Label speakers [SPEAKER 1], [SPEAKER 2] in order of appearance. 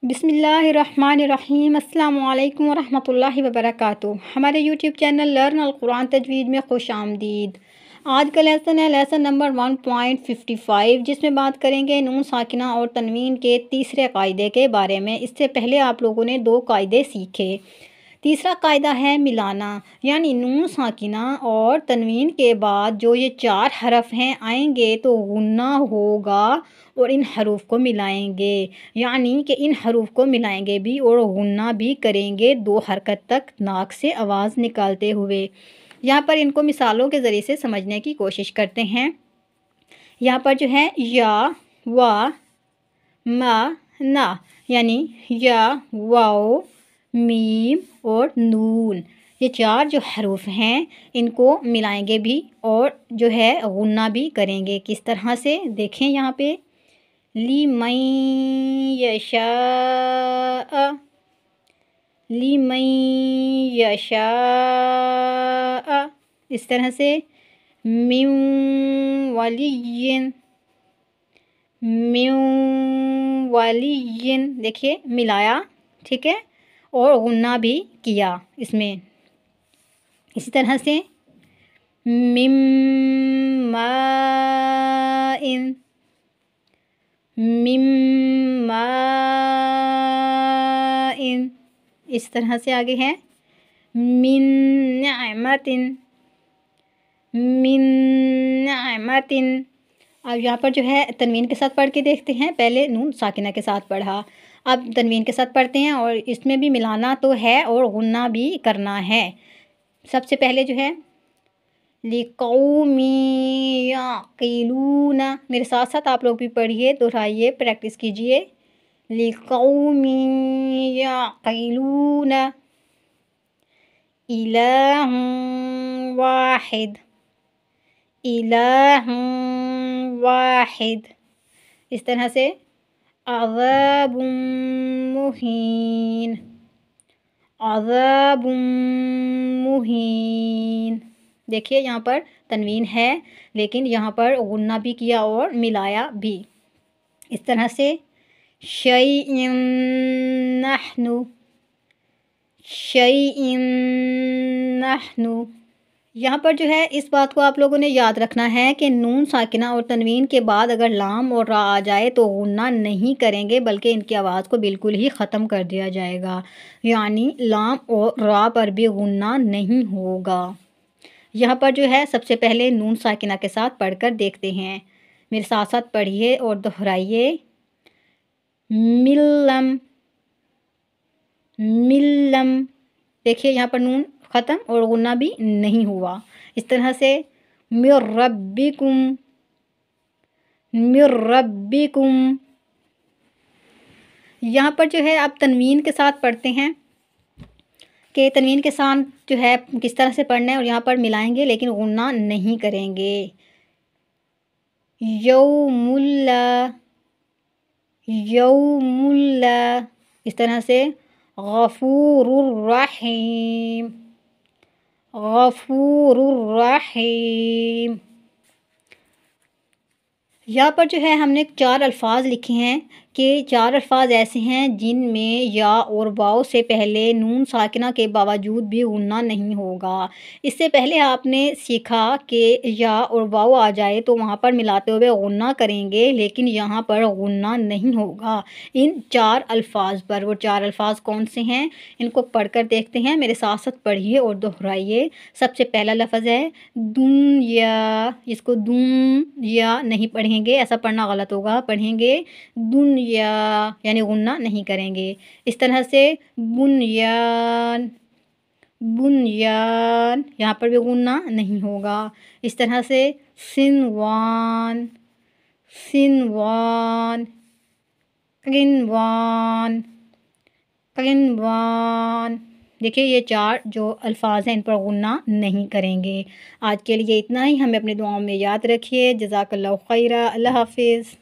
[SPEAKER 1] بسم اللہ الرحمن الرحیم۔ السلام علیکم ورحمۃ اللہ وبرکاتہ۔ ہمارے یوٹیوب چینل لرن القرآن تجوید میں خوش آمدید۔ آج کا لیسن ہے لیسن نمبر 1.55، جس میں بات کریں گے نون ساکنہ اور تنوین کے تیسرے قاعدے کے بارے میں۔ اس سے پہلے آپ لوگوں نے 2 قاعدے سیکھے۔ تیسرا قاعدہ ہے ملانا، یعنی نون ساکنہ اور تنوین کے بعد جو یہ 4 حرف ہیں آئیں گے تو غنہ ہوگا اور ان حروف کو ملائیں گے، یعنی کہ ان حروف کو ملائیں گے بھی اور غنہ بھی کریں گے 2 حرکت تک ناک سے آواز نکالتے ہوئے۔ یہاں پر ان کو مثالوں کے ذریعے سے سمجھنے کی کوشش کرتے ہیں۔ یہاں پر جو ہے یا، وا، ما، نا، یعنی یا، واو، میم اور نون، یہ 4 جو حروف ہیں ان کو ملائیں گے بھی اور جو ہے غنہ بھی کریں گے۔ کس طرح سے دیکھیں یہاں پہ، لِمَن یشاء، لِمَن یشاء، اس طرح سے من ولی، من ولی، دیکھیے ملایا، ٹھیک ہے، اور غنہ بھی کیا اس میں۔ اسی طرح سے من ماء، من ماء، اس طرح سے آگے ہے من نعمت، من نعمت۔ اب یہاں پر جو ہے تنوین کے ساتھ پڑھ کے دیکھتے ہیں۔ پہلے نون ساکنہ کے ساتھ پڑھا، اب تنوین کے ساتھ پڑھتے ہیں اور اس میں بھی ملانا تو ہے اور غنہ بھی کرنا ہے۔ سب سے پہلے جو ہے لِقَوْمٍ يَعْقِلُونَ، میرے ساتھ ساتھ آپ لوگ بھی پڑھیے، دہرائیے، پریکٹس کیجئے۔ لِقَوْمٍ يَعْقِلُونَ، إِلَٰهٌ وَاحِدٌ، إِلَٰهٌ واحد، اس طرح سے عذاب مہین، عذاب مہین۔ دیکھیے یہاں پر تنوین ہے لیکن یہاں پر غنہ بھی کیا اور ملایا بھی۔ اس طرح سے شیء نحن، شیء نحن۔ یہاں پر جو ہے اس بات کو آپ لوگوں نے یاد رکھنا ہے کہ نون ساکنہ اور تنوین کے بعد اگر لام اور را آ جائے تو غنہ نہیں کریں گے بلکہ ان کی آواز کو بالکل ہی ختم کر دیا جائے گا، یعنی لام اور را پر بھی غنہ نہیں ہوگا۔ یہاں پر جو ہے سب سے پہلے نون ساکنہ کے ساتھ پڑھ کر دیکھتے ہیں، میرے ساتھ ساتھ پڑھیے اور دہرائیے۔ ملم، ملم، دیکھیے یہاں پر نون ختم اور غنہ بھی نہیں ہوا۔ اس طرح سے من ربکم، من ربکم۔ یہاں پر جو ہے آپ تنوین کے ساتھ پڑھتے ہیں کہ تنوین کے ساتھ جو ہے کس طرح سے پڑھنا ہے اور یہاں پر ملائیں گے لیکن غنہ نہیں کریں گے۔ یوم اللہ، یوم اللہ، اس طرح سے غفور الرحیم، غفور الرحیم۔ یہاں پر جو ہے ہم نے 4 الفاظ لکھے ہیں کہ 4 الفاظ ایسے ہیں جن میں یا اور واو سے پہلے نون ساکنہ کے باوجود بھی غنہ نہیں ہوگا۔ اس سے پہلے آپ نے سیکھا کہ یا اور واو آ جائے تو وہاں پر ملاتے ہوئے غنہ کریں گے لیکن یہاں پر غنہ نہیں ہوگا ان 4 الفاظ پر۔ وہ 4 الفاظ کون سے ہیں ان کو پڑھ کر دیکھتے ہیں، میرے ساتھ ساتھ پڑھیے اور دہرائیے۔ سب سے پہلا لفظ ہے دنیا، اس کو دن یا نہیں پڑھیں گے، ایسا پڑھنا غلط ہوگا، پڑھیں گے دنیا، یعنی غنہ نہیں کریں گے۔ اس طرح سے بنیان، بنیان، یہاں پر بھی غنہ نہیں ہوگا۔ اس طرح سے سنوان، سنوان، قنوان، قنوان۔ دیکھیے یہ 4 جو الفاظ ہیں ان پر غنہ نہیں کریں گے۔ آج کے لیے اتنا ہی، ہمیں اپنی دعاؤں میں یاد رکھیے۔ جزاک اللہ خیرہ، اللہ حافظ۔